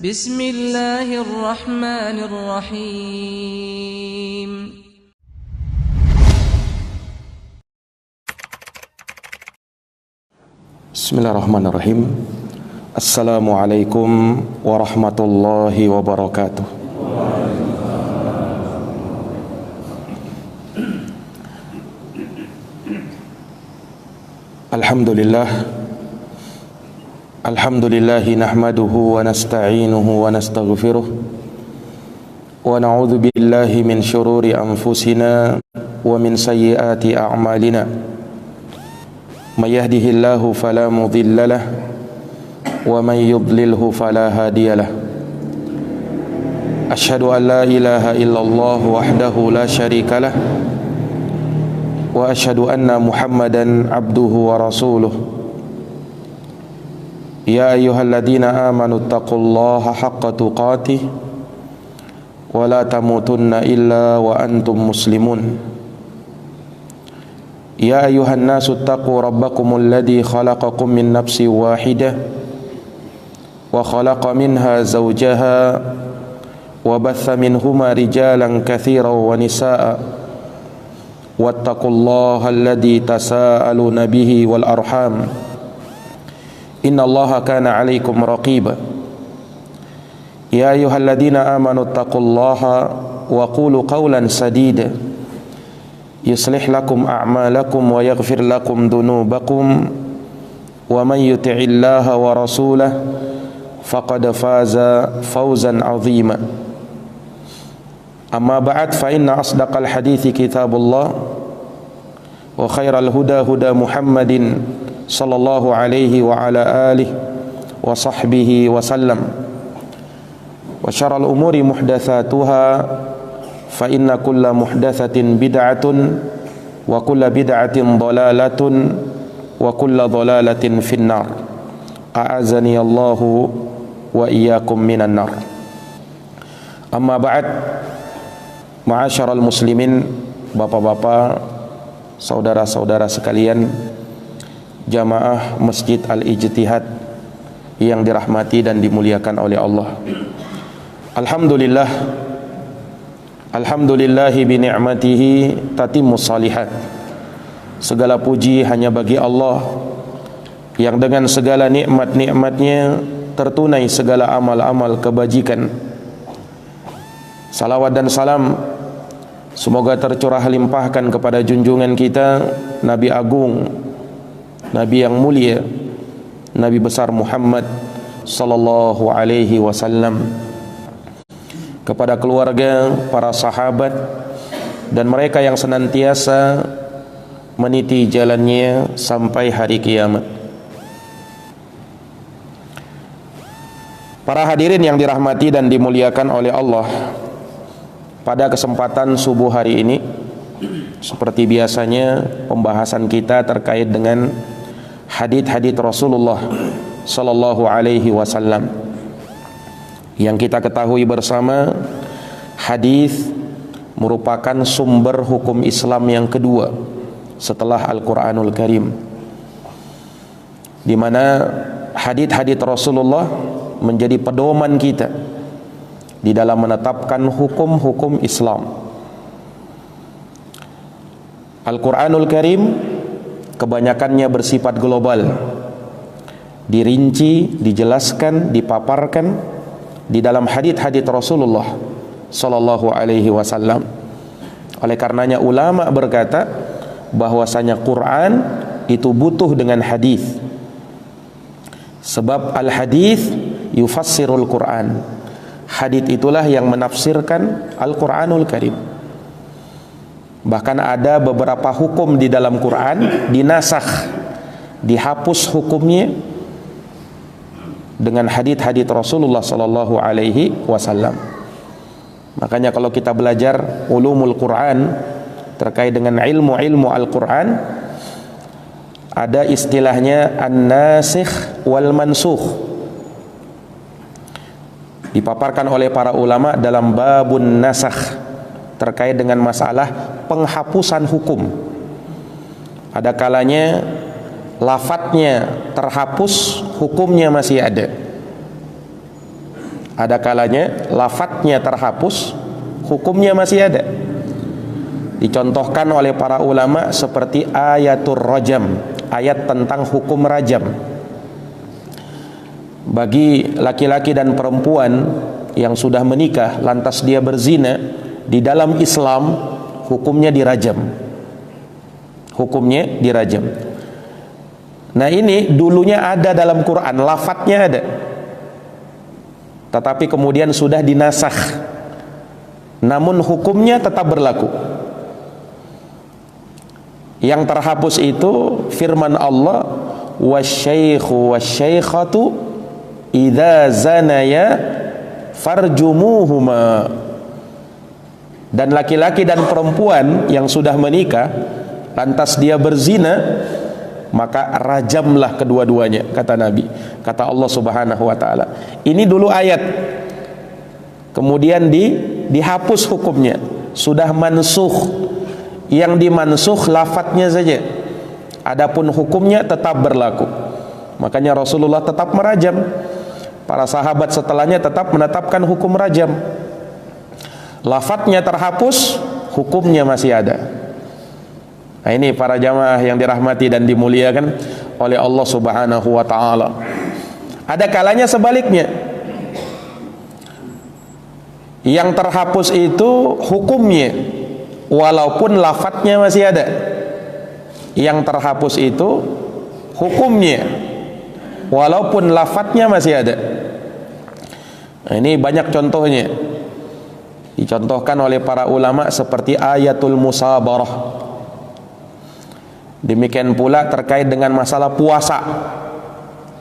Bismillahirrahmanirrahim. Bismillahirrahmanirrahim. Assalamualaikum warahmatullahi wabarakatuh. Alhamdulillahi nahmaduhu wa nasta'inuhu wa nastaghfiruh wa na'udzu billahi min syururi anfusina wa min sayyiati a'malina. May yahdihillahu fala mudilla lahu wa may yudlilhu fala hadiya lahu. Asyhadu an la ilaha illallah wahdahu la syarika lahu wa asyhadu anna Muhammadan abduhu wa rasuluh. Ya ayyuhalladzina amanu taqullaha haqqa tuqatih wa la tamutunna illa wa antum muslimun. Ya ayyuhan nasu taqu rabbakumul ladzi khalaqakum min nafsin wahidah wa khalaqa minha zawjaha wa batha minhuma rijalan katsiran wa nisaa'a wattaqullaha alladzi tasaaluna bihi wal arham innallaha kana 'alaikum raqiba. Ya ayyuhalladzina amanu taqullaha wa qulu qawlan sadida yuslih lakum a'malakum wa yaghfir lakum dhunubakum wa man yuti'illaha wa rasulahu faqad faza fawzan 'azima. Amma ba'd, fa inna asdaqal hadithi kitabullah wa khairal huda huda Muhammadin sallallahu alaihi wa ala alihi wa sahbihi wa sallam. Wa syarrul umuri muhdatsatuha fa inna kulla muhdatsatin bid'atun wa kulla bid'atin dhalalatun wa kulla dhalalatin finnar. A'azani Allahu wa iyyakum minan nar. Amma ba'd, ma'asyiral muslimin, bapak-bapak, saudara-saudara sekalian, jamaah Masjid Al-Ijtihad yang dirahmati dan dimuliakan oleh Allah. Alhamdulillah, alhamdulillahi bi ni'matihi tatimmus shalihat. Segala puji hanya bagi Allah yang dengan segala nikmat-nikmatnya tertunai segala amal-amal kebajikan. Salawat dan salam semoga tercurah limpahkan kepada junjungan kita Nabi Agung, Nabi yang mulia, Nabi besar Muhammad sallallahu alaihi wasallam, kepada keluarga, para sahabat, dan mereka yang senantiasa meniti jalannya sampai hari kiamat. Para hadirin yang dirahmati dan dimuliakan oleh Allah, pada kesempatan subuh hari ini, seperti biasanya pembahasan kita terkait dengan hadits-hadits Rasulullah sallallahu alaihi wasallam. Yang kita ketahui bersama, hadis merupakan sumber hukum Islam yang kedua setelah Al-Qur'anul Karim, di mana hadits-hadits Rasulullah menjadi pedoman kita di dalam menetapkan hukum-hukum Islam. Al-Qur'anul Karim kebanyakannya bersifat global, dirinci, dijelaskan, dipaparkan di dalam hadits-hadits Rasulullah sallallahu alaihi wasallam. Oleh karenanya ulama berkata bahwasanya Quran itu butuh dengan hadis, sebab al-hadis yufassirul Quran. Hadits itulah yang menafsirkan Al-Qur'anul Karim. Bahkan ada beberapa hukum di dalam Quran dinasakh, dihapus hukumnya dengan hadits-hadits Rasulullah sallallahu alaihi wasallam. Makanya kalau kita belajar ulumul Quran terkait dengan ilmu-ilmu Al-Quran, ada istilahnya an-nasikh wal mansukh, dipaparkan oleh para ulama dalam babun nasakh terkait dengan masalah penghapusan hukum. Ada kalanya lafadznya terhapus, hukumnya masih ada. Ada kalanya lafadznya terhapus, hukumnya masih ada. Dicontohkan oleh para ulama seperti ayatul rajam, ayat tentang hukum rajam. Bagi laki-laki dan perempuan yang sudah menikah lantas dia berzina, di dalam Islam hukumnya dirajam. Hukumnya dirajam. Nah, ini dulunya ada dalam Quran, lafadznya ada. Tetapi kemudian sudah dinasakh. Namun hukumnya tetap berlaku. Yang terhapus itu firman Allah, wasyaikhu wasyaikhatu idza zanaya farjumuhuma. Dan laki-laki dan perempuan yang sudah menikah lantas dia berzina, maka rajamlah kedua-duanya, kata Nabi, kata Allah Subhanahu wa taala. Ini dulu ayat. Kemudian dihapus hukumnya, sudah mansukh. Yang dimansukh lafadznya saja. Adapun hukumnya tetap berlaku. Makanya Rasulullah tetap merajam. Para sahabat setelahnya tetap menetapkan hukum rajam. Lafadznya terhapus, hukumnya masih ada. Nah, ini para jamaah yang dirahmati dan dimuliakan oleh Allah Subhanahu wa taala. Ada kalanya sebaliknya. Yang terhapus itu hukumnya, walaupun lafadznya masih ada. Yang terhapus itu hukumnya, walaupun lafadznya masih ada. Nah, ini banyak contohnya. Dicontohkan oleh para ulama seperti ayatul musabarah. Demikian pula terkait dengan masalah puasa.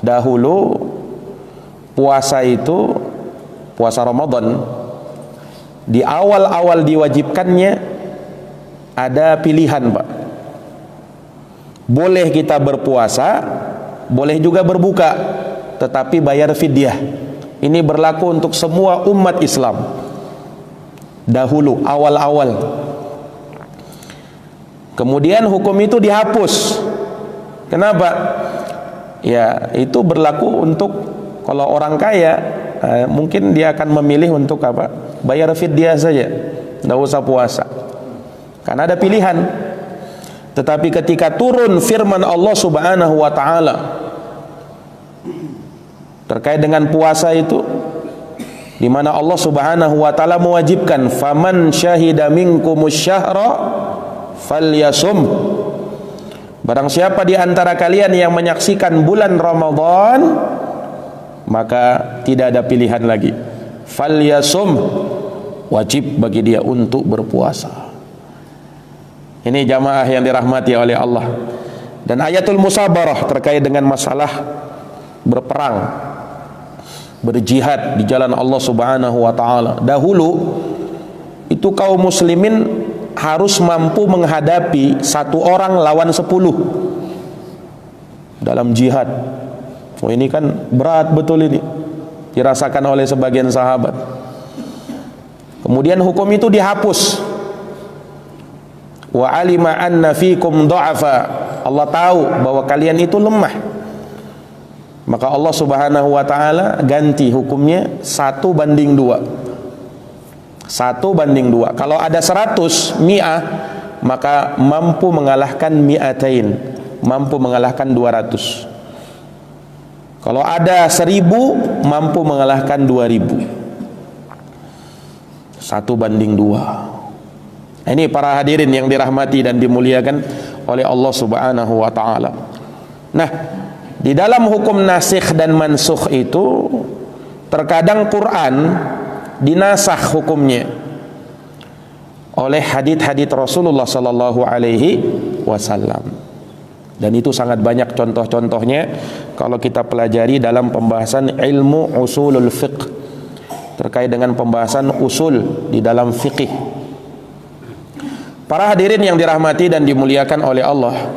Dahulu puasa itu, puasa Ramadan, di awal-awal diwajibkannya ada pilihan, Pak. Boleh kita berpuasa, boleh juga berbuka, tetapi bayar fidyah. Ini berlaku untuk semua umat Islam. Dahulu, awal-awal. Kemudian hukum itu dihapus. Kenapa? Ya, itu berlaku untuk kalau orang kaya, mungkin dia akan memilih untuk apa? Bayar fidyah saja, tidak usah puasa. Karena ada pilihan. Tetapi ketika turun firman Allah Subhanahu wa taala terkait dengan puasa itu, di mana Allah Subhanahu wa taala mewajibkan faman syahida minkumus syahra falyasum. Barang siapa di antara kalian yang menyaksikan bulan Ramadan, maka tidak ada pilihan lagi. Falyasum, wajib bagi dia untuk berpuasa. Ini jamaah yang dirahmati oleh Allah. Dan ayatul musabarah terkait dengan masalah berperang, berjihad di jalan Allah Subhanahu wa taala. Dahulu itu kaum muslimin harus mampu menghadapi 1 orang lawan 10 dalam jihad. Oh, ini kan berat betul, ini dirasakan oleh sebagian sahabat. Kemudian hukum itu dihapus. Wa alima anna fikum dha'afa. Allah tahu bahwa kalian itu lemah. Maka Allah Subhanahu wa taala ganti hukumnya 1:2. 1:2. Kalau ada 100 mi'ah, maka mampu mengalahkan mi'atain, mampu mengalahkan 200. Kalau ada 1000, mampu mengalahkan 2000. 1:2. Ini para hadirin yang dirahmati dan dimuliakan oleh Allah Subhanahu wa taala. Nah, di dalam hukum nasikh dan mansukh itu terkadang Quran dinasakh hukumnya oleh hadits-hadits Rasulullah sallallahu alaihi wasallam. Dan itu sangat banyak contoh-contohnya kalau kita pelajari dalam pembahasan ilmu usulul fiqh, terkait dengan pembahasan usul di dalam fikih. Para hadirin yang dirahmati dan dimuliakan oleh Allah,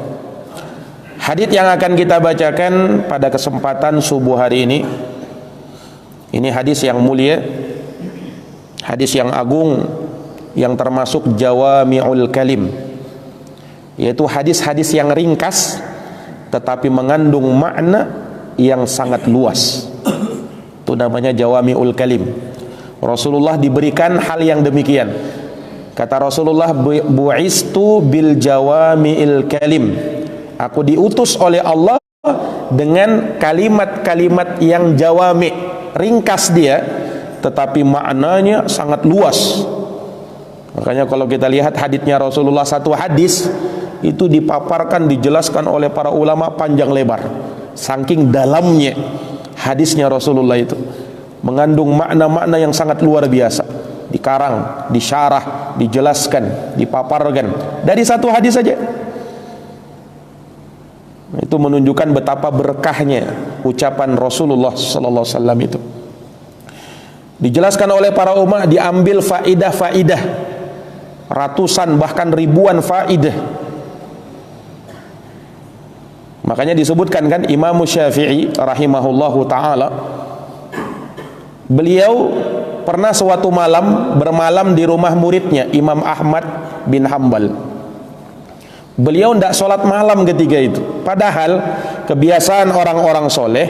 hadits yang akan kita bacakan pada kesempatan subuh hari ini hadis yang mulia, hadis yang agung, yang termasuk jawami'ul kalim, yaitu hadis-hadis yang ringkas tetapi mengandung makna yang sangat luas. Itu namanya jawami'ul kalim. Rasulullah diberikan hal yang demikian. Kata Rasulullah, bu'istu bil jawami'il kalim. Aku diutus oleh Allah dengan kalimat-kalimat yang jawami, ringkas dia, tetapi maknanya sangat luas. Makanya kalau kita lihat hadisnya Rasulullah, satu hadis itu dipaparkan, dijelaskan oleh para ulama panjang lebar. Saking dalamnya hadisnya Rasulullah itu, mengandung makna-makna yang sangat luar biasa. Dikarang, disyarah, dijelaskan, dipaparkan dari satu hadis saja. Itu menunjukkan betapa berkahnya ucapan Rasulullah sallallahu alaihi wasallam itu. Dijelaskan oleh para ulama, diambil faidah-faidah, ratusan bahkan ribuan faidah. Makanya disebutkan kan Imam Syafi'i rahimahullahu taala, beliau pernah suatu malam bermalam di rumah muridnya Imam Ahmad bin Hambal. Beliau tidak sholat malam ketika itu. Padahal kebiasaan orang-orang soleh,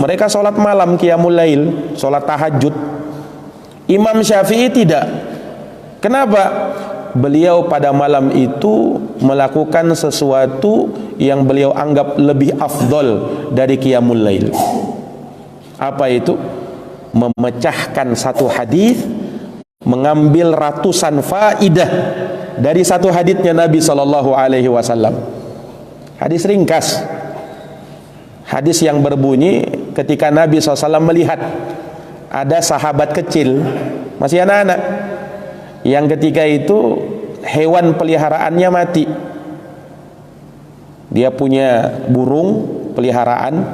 mereka sholat malam, qiyamul lail, sholat tahajud. Imam Syafi'i tidak. Kenapa? Beliau pada malam itu melakukan sesuatu yang beliau anggap lebih afdol dari qiyamul lail. Apa itu? Memecahkan satu hadis, mengambil ratusan faidah dari satu hadisnya Nabi sallallahu alaihi wasallam. Hadis ringkas. Hadis yang berbunyi ketika Nabi SAW melihat ada sahabat kecil, masih anak-anak, yang ketika itu hewan peliharaannya mati. Dia punya burung peliharaan,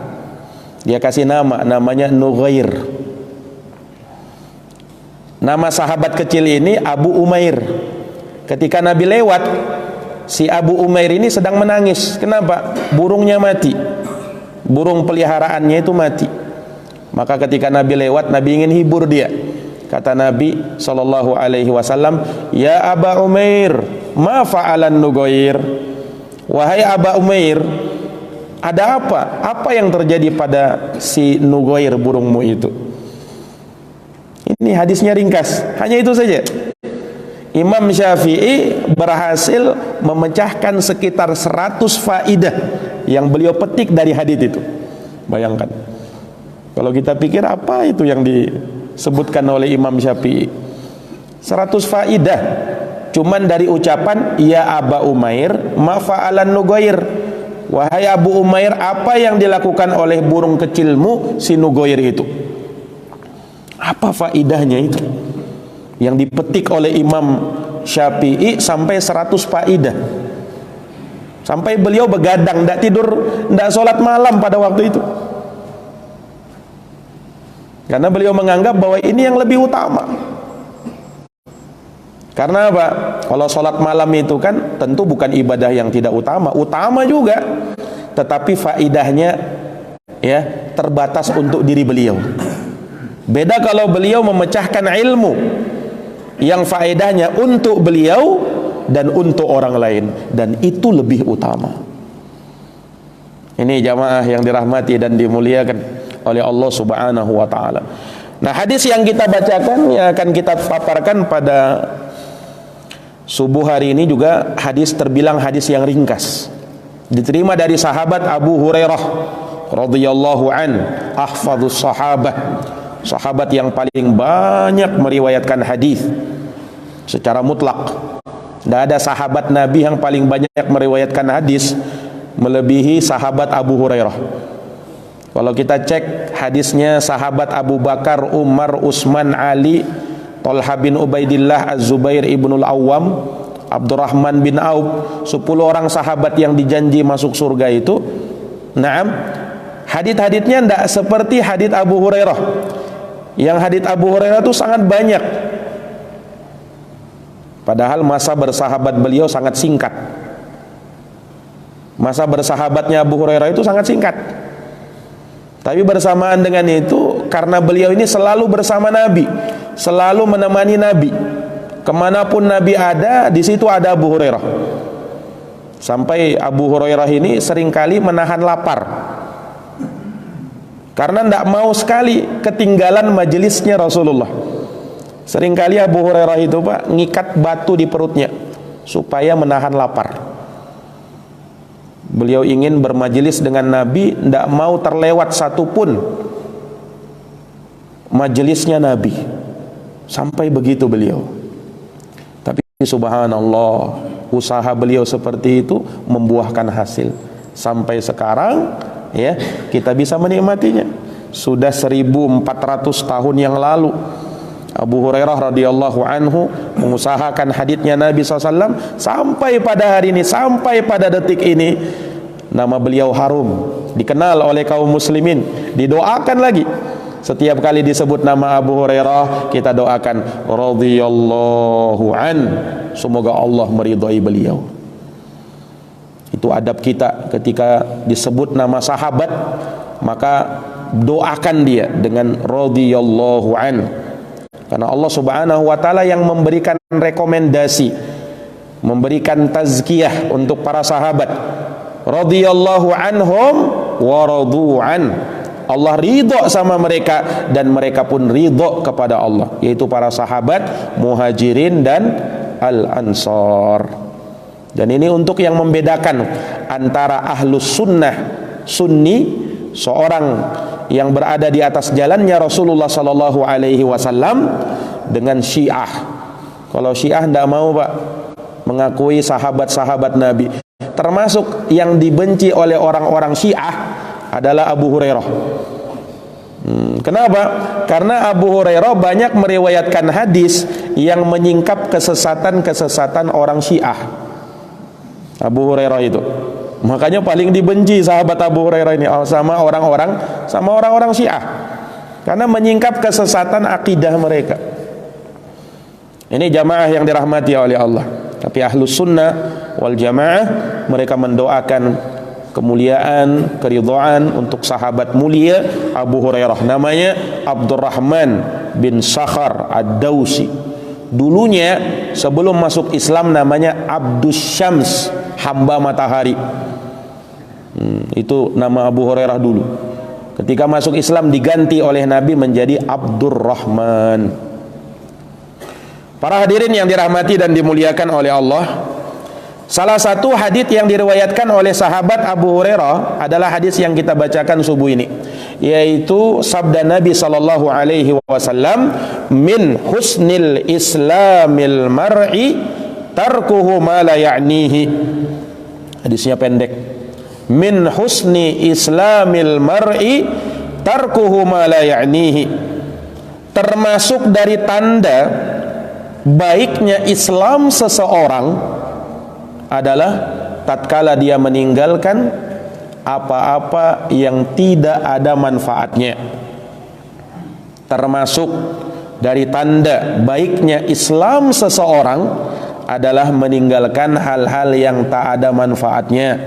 dia kasih namanya Nughair. Nama sahabat kecil ini Abu Umair. Ketika Nabi lewat, si Abu Umair ini sedang menangis. Kenapa? Burungnya mati. Burung peliharaannya itu mati. Maka ketika Nabi lewat, Nabi ingin hibur dia. Kata Nabi sallallahu alaihi wasallam, "Ya Aba Umair, ma fa'alan Nughair?" Wahai Aba Umair, ada apa? Apa yang terjadi pada si Nughair burungmu itu? Ini hadisnya ringkas, hanya itu saja. Imam Syafi'i berhasil memecahkan sekitar 100 faidah yang beliau petik dari hadis itu. Bayangkan, kalau kita pikir apa itu yang disebutkan oleh Imam Syafi'i, 100 faidah cuman dari ucapan ya Aba Umair ma fa'alan Nughair. Wahai Abu Umair, apa yang dilakukan oleh burung kecilmu si Nughair itu? Apa faidahnya itu yang dipetik oleh Imam Syafi'i sampai 100 faidah? Sampai beliau begadang, tidak tidur, tidak sholat malam pada waktu itu, karena beliau menganggap bahwa ini yang lebih utama. Karena apa? Kalau sholat malam itu kan tentu bukan ibadah yang tidak utama, utama juga, tetapi faidahnya ya terbatas untuk diri beliau. Beda kalau beliau memecahkan ilmu yang faedahnya untuk beliau dan untuk orang lain, dan itu lebih utama. Ini jamaah yang dirahmati dan dimuliakan oleh Allah Subhanahu wa taala. Nah, hadis yang kita bacakan, yang akan kita paparkan pada subuh hari ini juga hadis terbilang hadis yang ringkas. Diterima dari sahabat Abu Hurairah radhiyallahu an, ahfadzus sahabah, sahabat yang paling banyak meriwayatkan hadis secara mutlak. Tidak ada sahabat Nabi yang paling banyak meriwayatkan hadis melebihi sahabat Abu Hurairah. Kalau kita cek hadisnya sahabat Abu Bakar, Umar, Utsman, Ali, Thalhah bin Ubaidillah, Az-Zubair ibnul Awwam, Abdurrahman bin Auf, 10 orang sahabat yang dijanji masuk surga itu. Naam, hadits-haditsnya tidak seperti hadits Abu Hurairah. Yang hadits Abu Hurairah itu sangat banyak. Padahal masa bersahabat beliau sangat singkat. Masa bersahabatnya Abu Hurairah itu sangat singkat. Tapi bersamaan dengan itu, karena beliau ini selalu bersama Nabi, selalu menemani Nabi, kemanapun Nabi ada, di situ ada Abu Hurairah. Sampai Abu Hurairah ini seringkali menahan lapar. karena tidak mau sekali ketinggalan majelisnya Rasulullah. Seringkali Abu Hurairah itu Pak ngikat batu di perutnya supaya menahan lapar. Beliau ingin bermajelis dengan Nabi, tidak mau terlewat satupun majelisnya Nabi. Sampai begitu beliau. Tapi subhanallah, usaha beliau seperti itu membuahkan hasil. Sampai sekarang ya, kita bisa menikmatinya. Sudah 1400 tahun yang lalu Abu Hurairah radhiyallahu anhu mengusahakan haditsnya Nabi SAW, sampai pada hari ini, sampai pada detik ini nama beliau harum, dikenal oleh kaum muslimin, didoakan lagi. Setiap kali disebut nama Abu Hurairah, kita doakan radhiyallahu an, semoga Allah meridhai beliau. Itu adab kita ketika disebut nama sahabat, maka doakan dia dengan radhiyallahu an. Karena Allah Subhanahu wa taala yang memberikan rekomendasi, memberikan tazkiyah untuk para sahabat. Radhiyallahu anhum wa radu an. Allah ridho sama mereka dan mereka pun ridho kepada Allah, yaitu para sahabat Muhajirin dan Al-Ansar. Dan ini untuk yang membedakan antara ahlus sunnah sunni, seorang yang berada di atas jalannya Rasulullah sallallahu alaihi wasallam, dengan Syiah. Kalau Syiah tidak mau Pak mengakui sahabat-sahabat Nabi. Termasuk yang dibenci oleh orang-orang Syiah adalah Abu Hurairah. Kenapa? Karena Abu Hurairah banyak meriwayatkan hadis yang menyingkap kesesatan-kesesatan orang Syiah. Abu Hurairah itu, makanya paling dibenci sahabat Abu Hurairah ini sama orang-orang Syiah, karena menyingkap kesesatan akidah mereka. Ini jamaah yang dirahmati oleh Allah. Tapi ahlus sunnah wal jamaah, mereka mendoakan kemuliaan, keridhaan untuk sahabat mulia Abu Hurairah. Namanya Abdurrahman bin Sakhar Ad-Dausi. Dulunya sebelum masuk Islam namanya Abdus Syams, hamba matahari. Itu nama Abu Hurairah dulu. Ketika masuk Islam diganti oleh Nabi menjadi Abdurrahman. Para hadirin yang dirahmati dan dimuliakan oleh Allah, salah satu hadits yang diriwayatkan oleh sahabat Abu Hurairah adalah hadits yang kita bacakan subuh ini, yaitu sabda Nabi sallallahu alaihi wasallam, min husnil islamil mar'i tarkuhu ma la ya'nihi. Hadisnya pendek. Min husni islamil mar'i tarkuhu ma la ya'nihi. Termasuk dari tanda baiknya Islam seseorang adalah tatkala dia meninggalkan apa-apa yang tidak ada manfaatnya. Termasuk dari tanda baiknya Islam seseorang adalah meninggalkan hal-hal yang tak ada manfaatnya,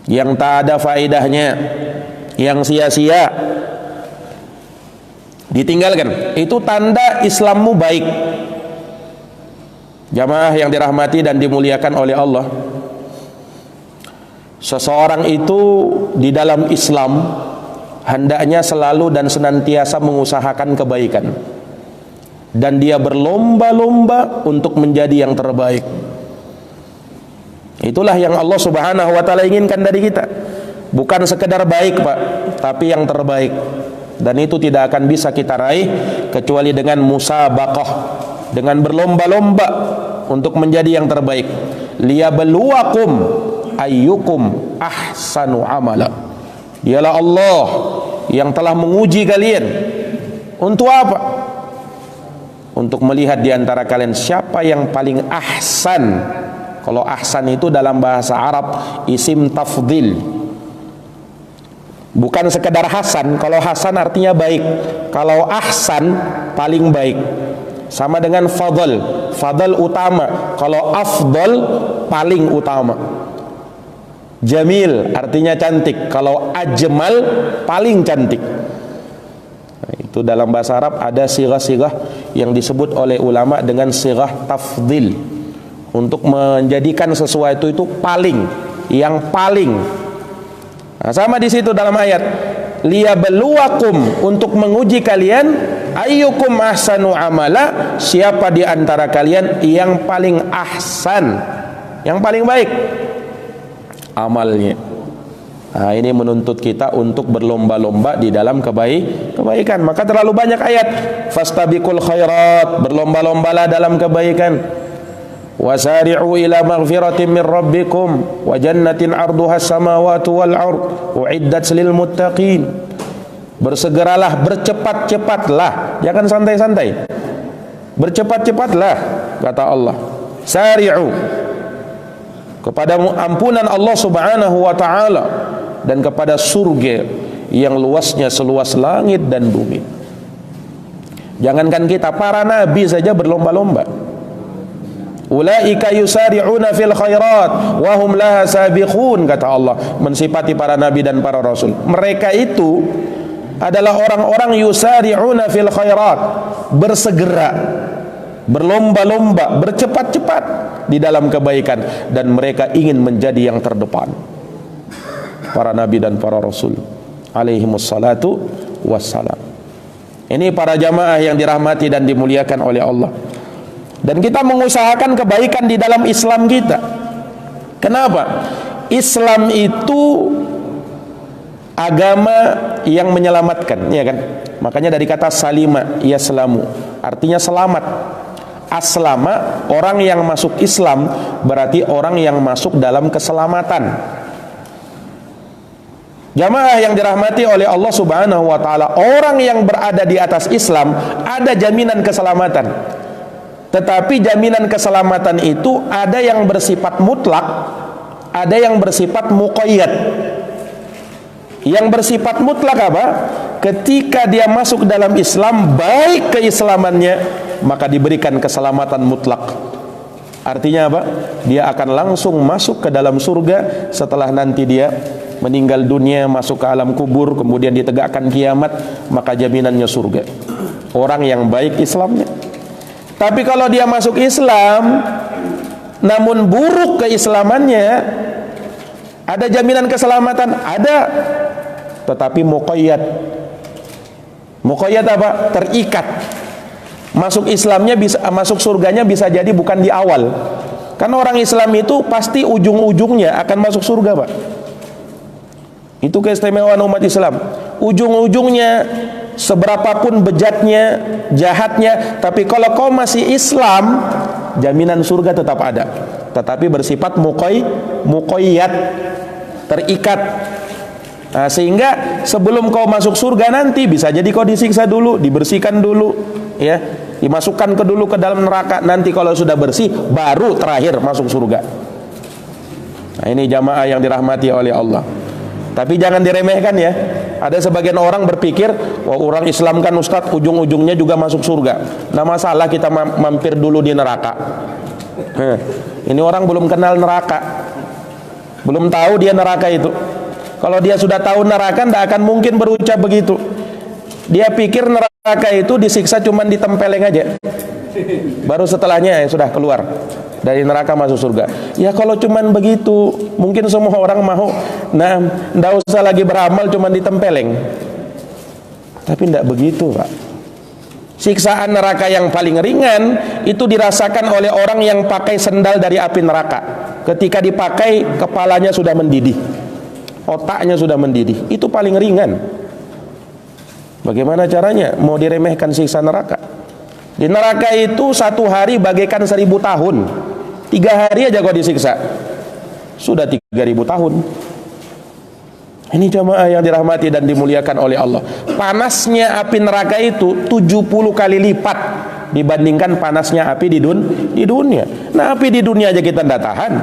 yang tak ada faedahnya, yang sia-sia, ditinggalkan. Itu tanda Islammu baik. Jamaah yang dirahmati dan dimuliakan oleh Allah, seseorang itu di dalam Islam hendaknya selalu dan senantiasa mengusahakan kebaikan, dan dia berlomba-lomba untuk menjadi yang terbaik. Itulah yang Allah Subhanahu wa taala inginkan dari kita. Bukan sekedar baik Pak, tapi yang terbaik. Dan itu tidak akan bisa kita raih kecuali dengan musabaqah, dengan berlomba-lomba untuk menjadi yang terbaik. Liyabluwakum ayyukum ahsanu amala. Dialah Allah yang telah menguji kalian. Untuk apa? Untuk melihat di antara kalian siapa yang paling ahsan. Kalau ahsan itu dalam bahasa Arab isim tafdhil, bukan sekedar hasan. Kalau hasan artinya baik, kalau ahsan paling baik. Sama dengan fadl, fadl utama. Kalau afdal paling utama. Jamil artinya cantik, kalau ajmal paling cantik. Nah, itu dalam bahasa Arab ada sirah-sirah yang disebut oleh ulama dengan sirah tafdhil, untuk menjadikan sesuatu itu paling, yang paling. Nah, sama di situ dalam ayat, liyabluwakum, untuk menguji kalian, ayyukum ahsanu amala, siapa di antara kalian yang paling ahsan, yang paling baik amalnya. Nah, ini menuntut kita untuk berlomba-lomba di dalam kebaikan. Maka terlalu banyak ayat, fastabiqul khairat, berlomba-lombalah dalam kebaikan. Wasari'u ila maghfiratin min rabbikum wa jannatin 'arduhas samawati wal ard uiddat lil muttaqin. Bersegeralah, bercepat-cepatlah, jangan santai-santai. Bercepat-cepatlah, kata Allah. Sari'u, kepada ampunan Allah Subhanahu wa taala dan kepada surga yang luasnya seluas langit dan bumi. Jangankan kita, para nabi saja berlomba-lomba. Ulaika yusari'una fil khairat wa hum laha sabiqun, kata Allah mensifati para nabi dan para rasul. Mereka itu adalah orang-orang yusari'una fil khairat, bersegera, berlomba-lomba, bercepat-cepat di dalam kebaikan, dan mereka ingin menjadi yang terdepan. Para nabi dan para rasul alaihimus salatu wassalam. Ini para jamaah yang dirahmati dan dimuliakan oleh Allah. Dan kita mengusahakan kebaikan di dalam Islam kita. Kenapa? Islam itu agama yang menyelamatkan, ya kan? Makanya dari kata salima yaslamu, artinya selamat. Aslama, orang yang masuk Islam, berarti orang yang masuk dalam keselamatan. Jamaah yang dirahmati oleh Allah Subhanahu wa taala, orang yang berada di atas Islam ada jaminan keselamatan. Tetapi jaminan keselamatan itu ada yang bersifat mutlak, ada yang bersifat muqayyad. Yang bersifat mutlak apa? Ketika dia masuk dalam Islam, baik keislamannya, maka diberikan keselamatan mutlak. Artinya apa? Dia akan langsung masuk ke dalam surga setelah nanti dia meninggal dunia, masuk ke alam kubur, kemudian ditegakkan kiamat, maka jaminannya surga. Orang yang baik Islamnya. Tapi kalau dia masuk Islam namun buruk keislamannya, ada jaminan keselamatan? Ada, tetapi muqayyad. Muqayyad apa? Terikat. Masuk Islamnya bisa, masuk surganya bisa jadi bukan di awal. Karena orang Islam itu pasti ujung-ujungnya akan masuk surga, Pak. Itu keistimewaan umat Islam. Ujung-ujungnya, seberapapun bejatnya, jahatnya, tapi kalau kau masih Islam, jaminan surga tetap ada. Tetapi bersifat muqayyad, terikat. Nah, sehingga sebelum kau masuk surga nanti bisa jadi kau disiksa dulu, dibersihkan dulu, ya, dimasukkan dulu ke dalam neraka. Nanti kalau sudah bersih, baru terakhir masuk surga. Nah, ini jamaah yang dirahmati oleh Allah. Tapi jangan diremehkan ya. Ada sebagian orang berpikir, wah, orang Islam kan Ustadz ujung-ujungnya juga masuk surga. Nah, masalah kita mampir dulu di neraka. Ini orang belum kenal neraka, belum tahu dia neraka itu. Kalau dia sudah tahu neraka, tidak akan mungkin berucap begitu. Dia pikir neraka itu disiksa cuma ditempeleng aja, baru setelahnya ya sudah keluar dari neraka masuk surga. Ya kalau cuman begitu, mungkin semua orang mau, nah, ndak usah lagi beramal, cuman ditempeleng. Tapi ndak begitu, Pak. Siksaan neraka yang paling ringan itu dirasakan oleh orang yang pakai sendal dari api neraka. Ketika dipakai, kepalanya sudah mendidih, otaknya sudah mendidih. Itu paling ringan. Bagaimana caranya? Mau diremehkan siksa neraka? Di neraka itu satu hari bagaikan 1000 tahun. 3 hari aja kau disiksa, sudah 3000 tahun. Ini jamaah yang dirahmati dan dimuliakan oleh Allah. Panasnya api neraka itu 70 kali lipat dibandingkan panasnya api di dunia. Nah, api di dunia aja kita tidak tahan,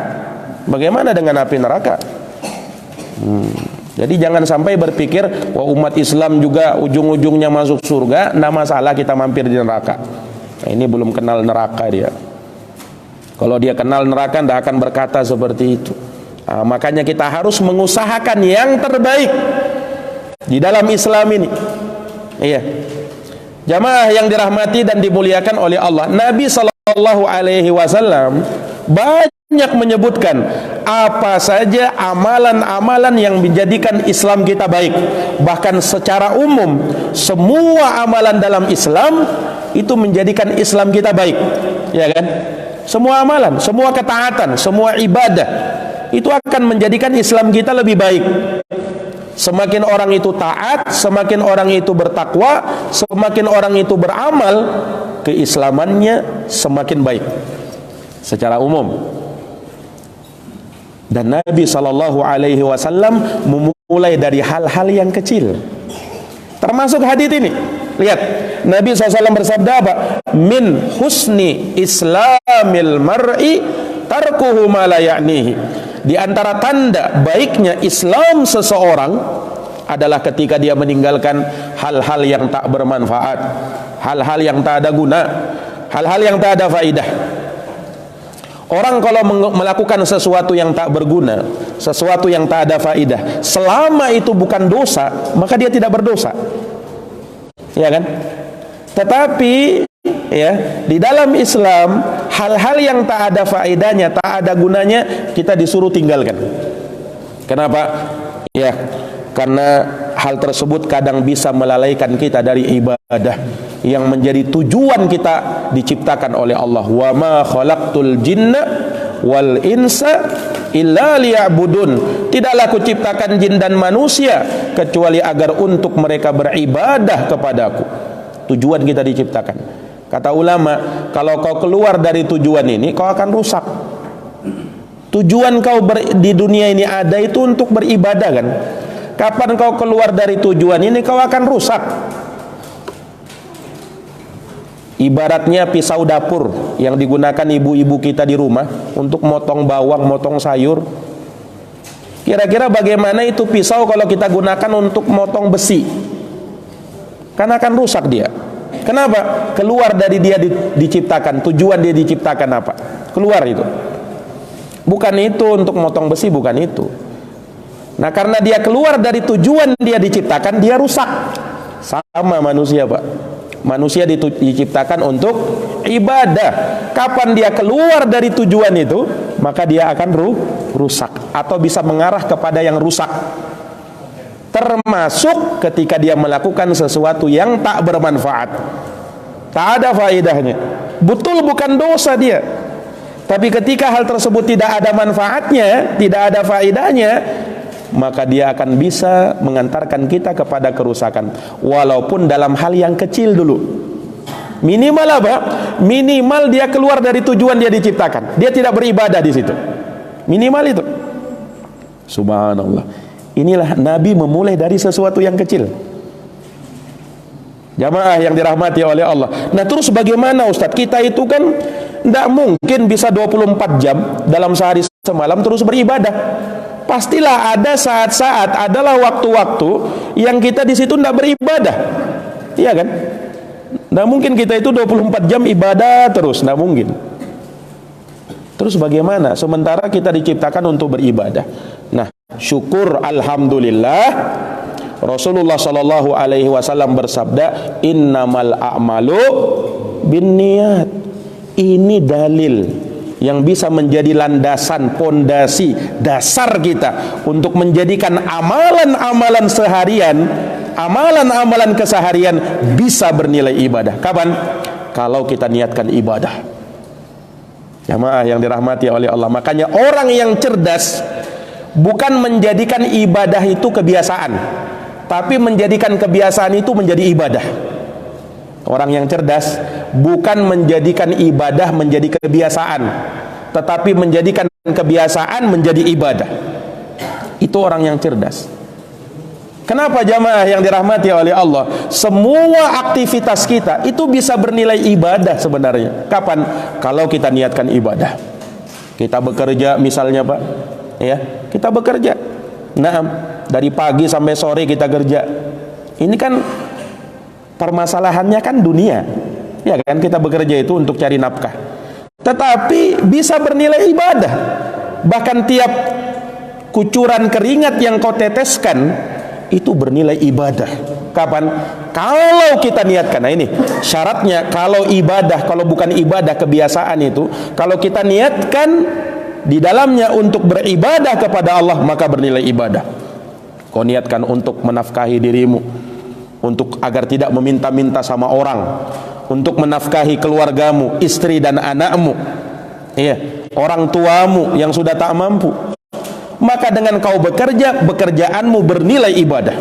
bagaimana dengan api neraka? Jadi jangan sampai berpikir, wah, umat Islam juga ujung-ujungnya masuk surga, tidak masalah kita mampir di neraka. Nah, ini belum kenal neraka dia. Kalau dia kenal neraka, tidak akan berkata seperti itu. Nah, makanya kita harus mengusahakan yang terbaik di dalam Islam ini. Iya, jamaah yang dirahmati dan dimuliakan oleh Allah. Nabi SAW banyak banyak menyebutkan apa saja amalan-amalan yang menjadikan Islam kita baik. Bahkan secara umum semua amalan dalam Islam itu menjadikan Islam kita baik, ya kan? Semua amalan, semua ketaatan, semua ibadah itu akan menjadikan Islam kita lebih baik. Semakin orang itu taat, semakin orang itu bertakwa, semakin orang itu beramal, keislamannya semakin baik secara umum. Dan Nabi SAW memulai dari hal-hal yang kecil, termasuk hadits ini. Lihat, Nabi SAW bersabda apa? Min husni islamil mar'i tarkuhu ma la ya'nihi. Di antara tanda baiknya Islam seseorang adalah ketika dia meninggalkan hal-hal yang tak bermanfaat, hal-hal yang tak ada guna, hal-hal yang tak ada faidah. Orang kalau melakukan sesuatu yang tak berguna, sesuatu yang tak ada faidah, selama itu bukan dosa, maka dia tidak berdosa, ya kan? Tetapi ya, di dalam Islam hal-hal yang tak ada faedahnya, tak ada gunanya, kita disuruh tinggalkan. Kenapa? Ya, karena hal tersebut kadang bisa melalaikan kita dari ibadah yang menjadi tujuan kita diciptakan oleh Allah. Wa ma khalaqtul jinna wal insa illa liya'budun. Tidaklah aku ciptakan jin dan manusia kecuali agar untuk mereka beribadah kepadaku. Tujuan kita diciptakan. Kata ulama, kalau kau keluar dari tujuan ini, kau akan rusak. Tujuan kau di dunia ini ada itu untuk beribadah, kan? Kapan kau keluar dari tujuan ini, kau akan rusak. Ibaratnya pisau dapur yang digunakan ibu-ibu kita di rumah untuk motong bawang, motong sayur. Kira-kira bagaimana itu pisau kalau kita gunakan untuk motong besi? Kan akan rusak dia. Kenapa? Keluar dari dia diciptakan. Tujuan dia diciptakan apa? Keluar itu. Bukan itu untuk motong besi, bukan itu. Nah, karena dia keluar dari tujuan dia diciptakan, dia rusak. Sama manusia, Pak. Manusia diciptakan untuk ibadah. Kapan dia keluar dari tujuan itu, maka dia akan rusak atau bisa mengarah kepada yang rusak. Termasuk ketika dia melakukan sesuatu yang tak bermanfaat, tak ada faedahnya. Betul bukan dosa dia, tapi ketika hal tersebut tidak ada manfaatnya, tidak ada faedahnya, maka dia akan bisa mengantarkan kita kepada kerusakan. Walaupun dalam hal yang kecil dulu. Minimal apa? Minimal dia keluar dari tujuan dia diciptakan. Dia tidak beribadah di situ. Minimal itu. Subhanallah. Inilah Nabi memulai dari sesuatu yang kecil. Jamaah yang dirahmati oleh Allah. Nah, terus bagaimana Ustadz? Kita itu kan tidak mungkin bisa 24 jam dalam sehari semalam terus beribadah. Pastilah ada saat-saat, adalah waktu-waktu yang kita di situ tidak beribadah. Iya kan? Tidak mungkin kita itu 24 jam ibadah terus, tidak mungkin. Terus bagaimana? Sementara kita diciptakan untuk beribadah. Nah, syukur alhamdulillah Rasulullah sallallahu alaihi wasallam bersabda, innamal a'malu binniyat. Ini dalil yang bisa menjadi landasan, pondasi, dasar kita untuk menjadikan amalan-amalan seharian, amalan-amalan keseharian bisa bernilai ibadah. Kapan? Kalau kita niatkan ibadah. Jamaah yang dirahmati oleh Allah. Makanya orang yang cerdas bukan menjadikan ibadah itu kebiasaan, tapi menjadikan kebiasaan itu menjadi ibadah. Orang yang cerdas bukan menjadikan ibadah menjadi kebiasaan, tetapi menjadikan kebiasaan menjadi ibadah. Itu orang yang cerdas. Kenapa jamaah yang dirahmati oleh Allah? Semua aktivitas kita itu bisa bernilai ibadah sebenarnya. Kapan? Kalau kita niatkan ibadah. Kita bekerja misalnya, Pak, ya, kita bekerja. Nah, dari pagi sampai sore kita kerja. Ini kan permasalahannya kan dunia, ya kan? Kita bekerja itu untuk cari nafkah. Tetapi bisa bernilai ibadah. Bahkan tiap kucuran keringat yang kau teteskan itu bernilai ibadah. Kapan? Kalau kita niatkan. Nah, ini syaratnya. Kalau ibadah, kalau bukan ibadah kebiasaan itu, kalau kita niatkan di dalamnya untuk beribadah kepada Allah, maka bernilai ibadah. Kau niatkan untuk menafkahi dirimu, untuk agar tidak meminta-minta sama orang, untuk menafkahi keluargamu, istri dan anakmu, iya, orang tuamu yang sudah tak mampu, maka dengan kau bekerja, pekerjaanmu bernilai ibadah.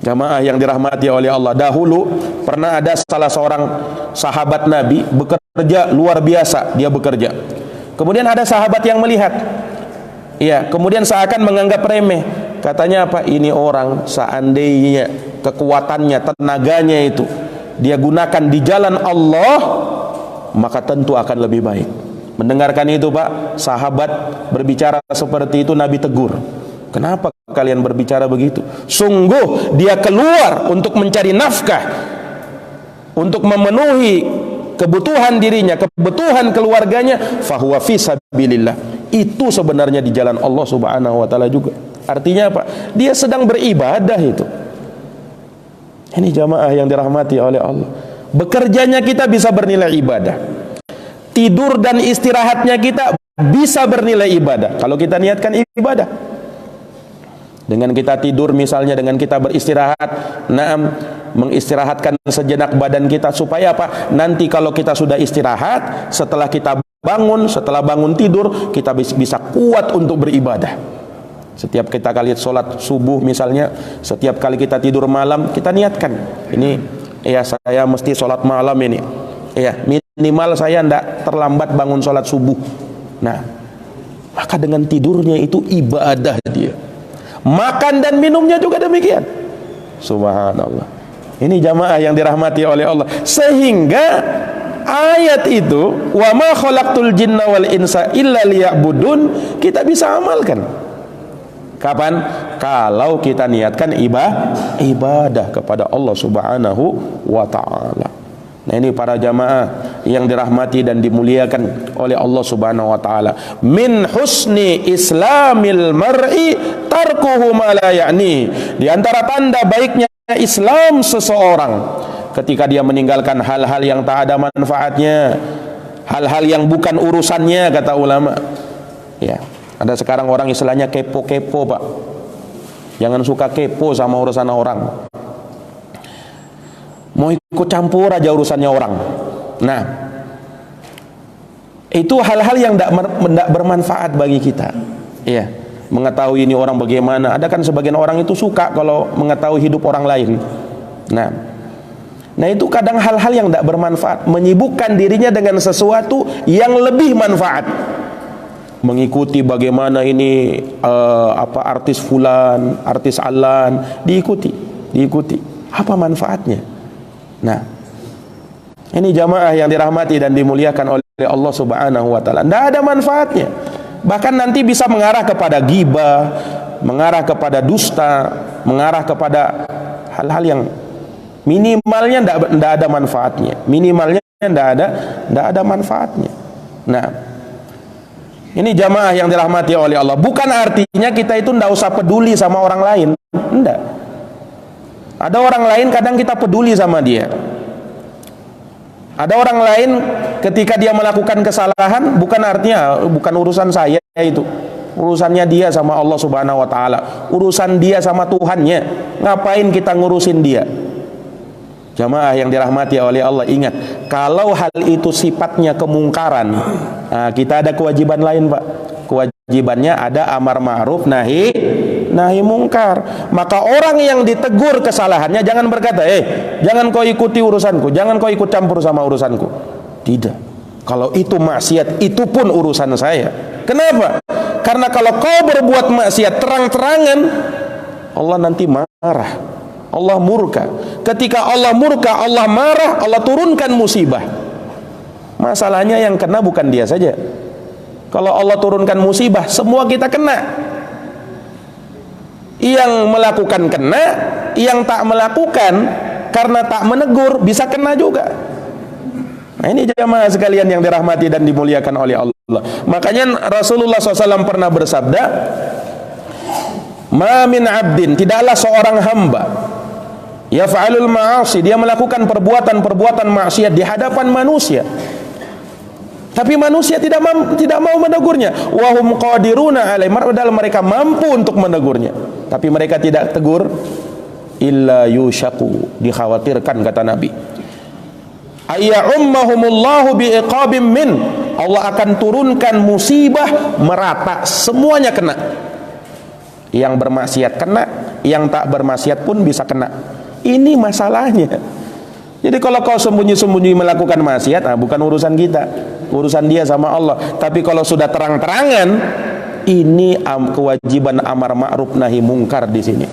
Jamaah yang dirahmati oleh Allah, dahulu pernah ada salah seorang sahabat Nabi bekerja luar biasa, dia bekerja. Kemudian ada sahabat yang melihat, iya, kemudian seakan menganggap remeh. Katanya apa? Ini orang seandainya kekuatannya, tenaganya itu dia gunakan di jalan Allah, maka tentu akan lebih baik. Mendengarkan itu Pak, sahabat berbicara seperti itu, Nabi tegur. Kenapa kalian berbicara begitu? Sungguh dia keluar untuk mencari nafkah, untuk memenuhi kebutuhan dirinya, kebutuhan keluarganya, fahuwa fi sabilillah. Itu sebenarnya di jalan Allah Subhanahu wa taala juga. Artinya apa? Dia sedang beribadah itu. Ini jamaah yang dirahmati oleh Allah. Bekerjanya kita bisa bernilai ibadah. Tidur dan istirahatnya kita bisa bernilai ibadah kalau kita niatkan ibadah. Dengan kita tidur misalnya, dengan kita beristirahat, mengistirahatkan sejenak badan kita, supaya apa? Nanti kalau kita sudah istirahat, setelah kita bangun, setelah bangun tidur, kita bisa kuat untuk beribadah. Setiap kita kali sholat subuh misalnya, setiap kali kita tidur malam, kita niatkan, ini ya saya mesti sholat malam ini, ya minimal saya tidak terlambat bangun sholat subuh. Nah, maka dengan tidurnya itu ibadah dia. Makan dan minumnya juga demikian. Subhanallah. Ini jamaah yang dirahmati oleh Allah. Sehingga ayat itu, wa ma khalaqtul jinna wal insa illa liya'budun, kita bisa amalkan. Kapan? Kalau kita niatkan ibadah kepada Allah Subhanahu wa ta'ala. Nah, ini para jamaah yang dirahmati dan dimuliakan oleh Allah Subhanahu wa taala. Min husni islamil mar'i tarkuhu ma la ya'ni. Di antara tanda baiknya Islam seseorang ketika dia meninggalkan hal-hal yang tak ada manfaatnya, hal-hal yang bukan urusannya, kata ulama. Ya, ada sekarang orang istilahnya kepo-kepo, Pak. Jangan suka kepo sama urusan orang. Mau ikut campur aja urusannya orang. Nah, itu hal-hal yang tidak bermanfaat bagi kita. Iya, mengetahui ini orang bagaimana. Ada kan sebagian orang itu suka kalau mengetahui hidup orang lain. Nah itu kadang hal-hal yang tidak bermanfaat, menyibukkan dirinya dengan sesuatu yang lebih manfaat. Mengikuti bagaimana ini artis fulan, artis alan, diikuti. Apa manfaatnya? Nah, ini jamaah yang dirahmati dan dimuliakan oleh Allah Subhanahu wa taala. Tidak ada manfaatnya. Bahkan nanti bisa mengarah kepada ghibah, mengarah kepada dusta, mengarah kepada hal-hal yang minimalnya tidak ada manfaatnya. Minimalnya tidak ada manfaatnya. Nah, ini jamaah yang dirahmati oleh Allah. Bukan artinya kita itu tidak usah peduli sama orang lain. Tidak. Ada orang lain kadang kita peduli sama dia. Ada orang lain ketika dia melakukan kesalahan, bukan artinya bukan urusan saya itu. Urusannya dia sama Allah Subhanahu wa taala. Urusan dia sama Tuhannya. Ngapain kita ngurusin dia? Jamaah yang dirahmati oleh Allah, ingat, kalau hal itu sifatnya kemungkaran, nah, kita ada kewajiban lain, Pak. Kewajibannya ada amar ma'ruf nahi mungkar. Maka orang yang ditegur kesalahannya jangan berkata, jangan kau ikuti urusanku, jangan kau ikut campur sama urusanku. Tidak. Kalau itu maksiat, itu pun urusan saya. Kenapa? Karena kalau kau berbuat maksiat terang-terangan, Allah nanti marah, Allah murka. Ketika Allah murka, Allah marah, Allah turunkan musibah. Masalahnya yang kena bukan dia saja. Kalau Allah turunkan musibah, semua kita kena. Yang melakukan kena, yang tak melakukan karena tak menegur bisa kena juga. Nah, ini jamaah sekalian yang dirahmati dan dimuliakan oleh Allah. Makanya Rasulullah SAW pernah bersabda, "Ma min abdin," tidaklah seorang hamba, yaf'alul ma'asi, dia melakukan perbuatan-perbuatan maksiat di hadapan manusia. Tapi manusia tidak mau menegurnya. Wahum qadiruna alaihi, padahal mereka mampu untuk menegurnya, tapi mereka tidak tegur. Illa yushaku, dikhawatirkan kata Nabi, ayyummahumullahu biiqabim min, Allah akan turunkan musibah merata, semuanya kena. Yang bermaksiat kena, yang tak bermaksiat pun bisa kena. Ini masalahnya. Jadi kalau kau sembunyi-sembunyi melakukan maksiat, bukan urusan kita, urusan dia sama Allah. Tapi kalau sudah terang-terangan, ini kewajiban amar ma'ruf nahi mungkar di sini.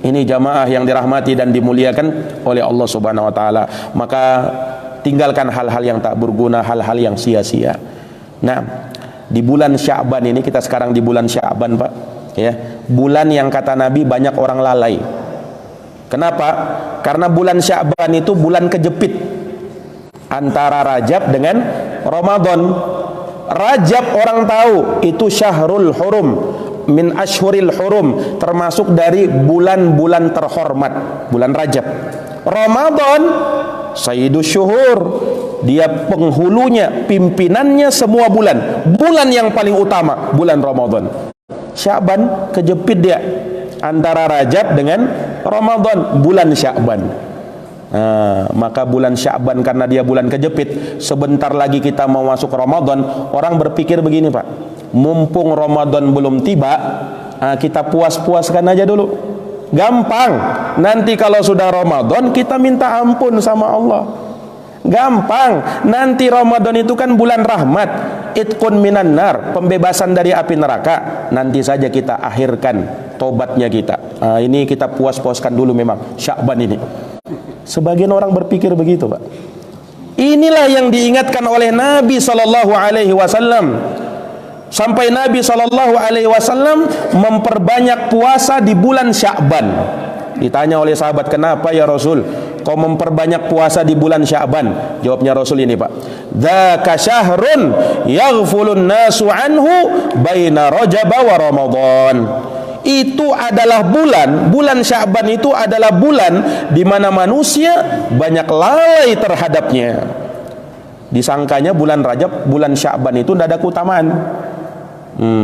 Ini jamaah yang dirahmati dan dimuliakan oleh Allah Subhanahu wa taala. Maka tinggalkan hal-hal yang tak berguna, hal-hal yang sia-sia. Nah, di bulan Sya'ban ini, kita sekarang di bulan Sya'ban, Pak, ya. Bulan yang kata Nabi banyak orang lalai. Kenapa? Karena bulan Sya'ban itu bulan kejepit antara Rajab dengan Ramadan. Rajab orang tahu itu syahrul hurum, min ashhuril hurum, termasuk dari bulan-bulan terhormat, bulan Rajab. Ramadan sayyidus syuhur, dia penghulunya, pimpinannya semua bulan. Bulan yang paling utama bulan Ramadan. Sya'ban kejepit dia antara Rajab dengan Ramadan, bulan Sya'ban. Maka bulan Sya'ban karena dia bulan kejepit, sebentar lagi kita mau masuk Ramadan. Orang berpikir begini, Pak, mumpung Ramadan belum tiba, kita puas-puaskan aja dulu, gampang. Nanti kalau sudah Ramadan kita minta ampun sama Allah, gampang. Nanti Ramadan itu kan bulan rahmat, itqun minan nar, pembebasan dari api neraka. Nanti saja kita akhirkan tobatnya kita. Ini kita puas-puaskan dulu memang Sya'ban ini. Sebagian orang berpikir begitu, Pak. Inilah yang diingatkan oleh Nabi sallallahu alaihi wasallam. Sampai Nabi sallallahu alaihi wasallam memperbanyak puasa di bulan Sya'ban. Ditanya oleh sahabat, "Kenapa ya Rasul? Kau memperbanyak puasa di bulan Sya'ban?" Jawabnya Rasul ini, Pak. "Dzaka syahrun yaghfulun nasu anhu baina Rajab wa Ramadan." Itu adalah bulan Sya'ban itu adalah bulan di mana manusia banyak lalai terhadapnya. Disangkanya bulan Rajab, bulan Sya'ban itu tidak ada keutamaan.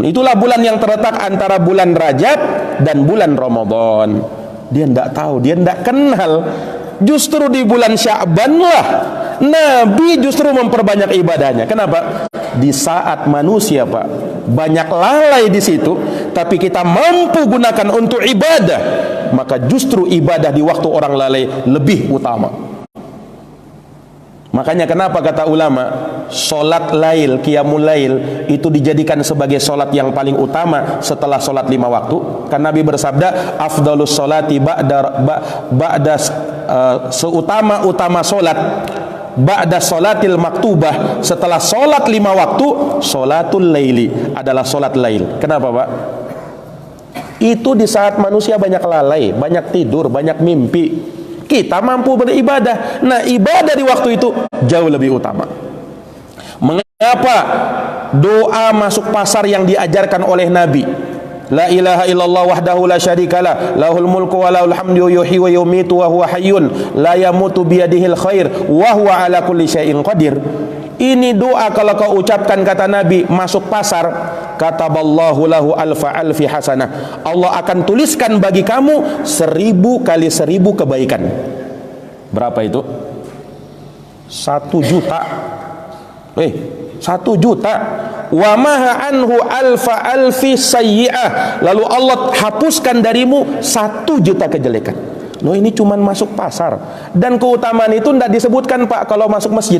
Itulah bulan yang terletak antara bulan Rajab dan bulan Ramadan. Dia tidak tahu, dia tidak kenal. Justru di bulan Sya'ban lah Nabi justru memperbanyak ibadahnya. Kenapa? Di saat manusia, Pak, banyak lalai di situ, tapi kita mampu gunakan untuk ibadah, maka justru ibadah di waktu orang lalai lebih utama. Makanya kenapa kata ulama, solat lail, qiyamul lail itu dijadikan sebagai solat yang paling utama setelah solat 5 waktu. Kan Nabi bersabda, afdalus solati ba'da seutama-utama solat ba'da solatil maktubah, setelah solat 5 waktu, solatul laili adalah solat lail. Kenapa, Pak? Itu di saat manusia banyak lalai, banyak tidur, banyak mimpi, kita mampu beribadah. Nah, ibadah di waktu itu jauh lebih utama. Mengapa doa masuk pasar yang diajarkan oleh Nabi, la ilaha illallah wahdahu la syarikalah, lahul mulku wa lahul hamdu yuhyi wa yumitu wa huwa hayyun la yamutu biyadihil khair wa huwa ala kulli syai'in qadir. Ini doa kalau kau ucapkan, kata Nabi, masuk pasar, kataballahu lahu alfa alfi hasanah, Allah akan tuliskan bagi kamu 1000 kali 1000 kebaikan. Berapa itu? 1 juta. 1 juta. Wa maha anhu alfa alfi sayyi'ah, lalu Allah hapuskan darimu 1 juta kejelekan. Loh, ini cuman masuk pasar. Dan keutamaan itu tidak disebutkan, Pak, kalau masuk masjid.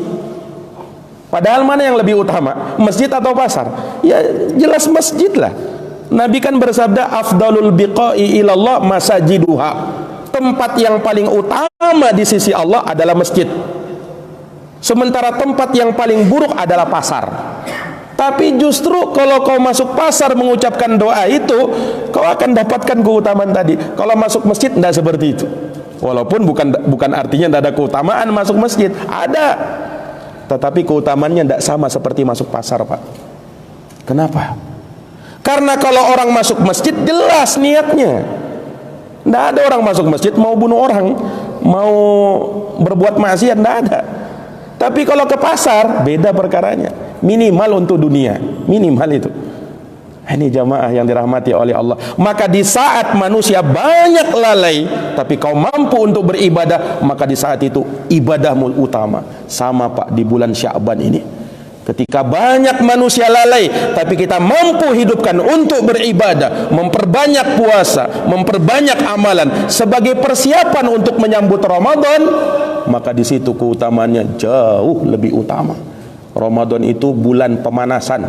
Padahal mana yang lebih utama, masjid atau pasar? Ya jelas masjid lah. Nabi kan bersabda, afdalul biqa'i ilallah masajiduha, tempat yang paling utama di sisi Allah adalah masjid. Sementara tempat yang paling buruk adalah pasar. Tapi justru kalau kau masuk pasar mengucapkan doa itu, kau akan dapatkan keutamaan tadi. Kalau masuk masjid tidak seperti itu. Walaupun bukan artinya tidak ada keutamaan masuk masjid, ada. Tetapi keutamaannya tidak sama seperti masuk pasar, Pak. Kenapa? Karena kalau orang masuk masjid jelas niatnya. Tidak ada orang masuk masjid mau bunuh orang, mau berbuat maksiat, tidak ada. Tapi kalau ke pasar beda perkaranya. Minimal untuk dunia, minimal itu. Ini jamaah yang dirahmati oleh Allah. Maka di saat manusia banyak lalai, tapi kau mampu untuk beribadah, maka di saat itu ibadahmu utama. Sama Pak di bulan Sya'ban ini. Ketika banyak manusia lalai, tapi kita mampu hidupkan untuk beribadah, memperbanyak puasa, memperbanyak amalan sebagai persiapan untuk menyambut Ramadan, maka di situ keutamaannya jauh lebih utama. Ramadan itu bulan pemanasan.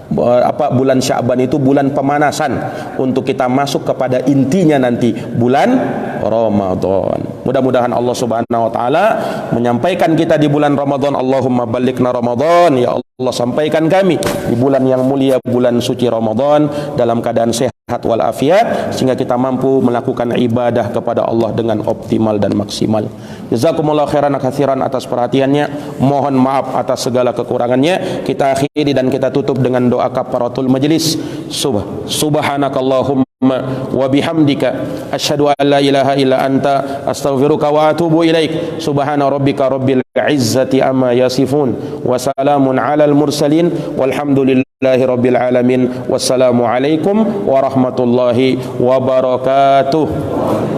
Bulan Sya'ban itu bulan pemanasan untuk kita masuk kepada intinya nanti bulan Ramadan. Mudah-mudahan Allah Subhanahu wa taala menyampaikan kita di bulan Ramadan. Allahumma ballighna Ramadan, ya Allah, sampaikan kami di bulan yang mulia, bulan suci Ramadan dalam keadaan sehat walafiat, sehingga kita mampu melakukan ibadah kepada Allah dengan optimal dan maksimal. Jazakumullah khairan katsiran atas perhatiannya. Mohon maaf atas segala kekurangannya. Kita akhiri dan kita tutup dengan doa kafaratul majlis. Subhanakallahumma wa bihamdika asyhadu an la ilaha illa anta astaghfiruka wa atubu ilaik. Subhana rabbika rabbil izzati amma yasifun wa salamun alal mursalin walhamdulillahi rabbil alamin. Wassalamu alaikum warahmatullahi wabarakatuh.